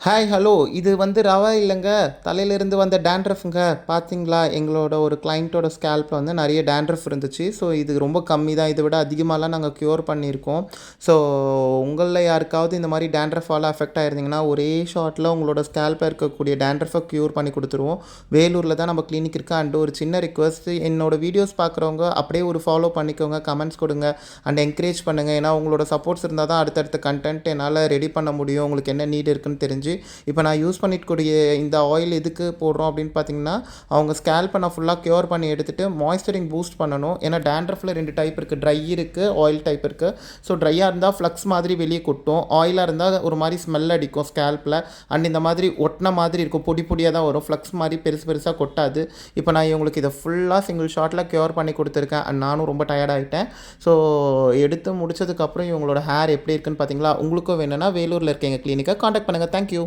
Hi hello இது வந்து ரவா இல்லைங்க தலையிலேருந்து வந்த டேண்ட்ரஃப்ங்க பார்த்தீங்களா எங்களோட ஒரு கிளைண்ட்டோட ஸ்கேல்ப்பில் வந்து நிறைய டேண்ட்ரஃப் இருந்துச்சு. ஸோ இது ரொம்ப கம்மி தான், இதை விட அதிகமாகலாம் நாங்கள் க்யூர் பண்ணியிருக்கோம். ஸோ உங்களில் யாருக்காவது இந்த மாதிரி டேண்ட்ரஃபால் அஃபெக்ட் ஆயிருந்தீங்கன்னா ஒரே ஷாட்டில் உங்களோட ஸ்கேல்ப்பில் இருக்கக்கூடிய டேண்ட்ரஃபை க்யூர் பண்ணி கொடுத்துருவோம். வேலூரில் தான் நம்ம கிளினிக் இருக்குது. அண்ட் ஒரு சின்ன ரிக்வஸ்ட், என்னோட வீடியோஸ் பார்க்குறவங்க அப்படியே ஒரு ஃபாலோ பண்ணிக்கோங்க, கமெண்ட்ஸ் கொடுங்க அண்ட் என்கரேஜ் பண்ணுங்கள். ஏன்னா உங்களோட சப்போர்ட்ஸ் இருந்தால் தான் அடுத்தடுத்த கண்டென்ட் என்னால் ரெடி பண்ண முடியும். உங்களுக்கு என்ன நீட் இருக்குன்னு தெரிஞ்சு இப்போ நான் யூஸ் பண்ணிக்கூடிய இந்த ஆயில் எதுக்கு போடுறோம் அப்படின்னு பார்த்தீங்கன்னா, அவங்க ஸ்கேல்ப்பை நான் ஃபுல்லாக க்யூர் பண்ணி எடுத்துகிட்டு மாய்ஸ்சரிங் பூஸ்ட் பண்ணணும். ஏன்னா டேண்ட்ரஃபில் 2 டைப் இருக்குது, ட்ரை இருக்குது, ஆயில் டைப் இருக்குது. ஸோ ட்ரையாக இருந்தால் ஃப்ளக்ஸ் மாதிரி வெளியே கொட்டும், ஆயிலாக இருந்தால் ஒரு மாதிரி ஸ்மெல் அடிக்கும் ஸ்கேல்ப்பில். அண்ட் இந்த மாதிரி ஒட்டின மாதிரி இருக்கும், பொடி பொடியாக தான் வரும், ஃப்ளக்ஸ் மாதிரி பெருசு பெருசாக கொட்டாது. இப்போ நான் இவங்களுக்கு இதை ஃபுல்லாக சிங்கிள் ஷாட்டில் க்யூர் பண்ணி கொடுத்துருக்கேன். அண்ட் நானும் ரொம்ப டயர்டாகிட்டேன். ஸோ எடுத்து முடிச்சதுக்கப்புறம் இவங்களோட ஹேர் எப்படி இருக்குன்னு பார்த்தீங்களா? உங்களுக்கும் வேணும்னா வேலூரில் இருக்க எங்கள் கிளினிக்கை காண்டாக்ட் பண்ணுங்கள். தேங்க்யூ.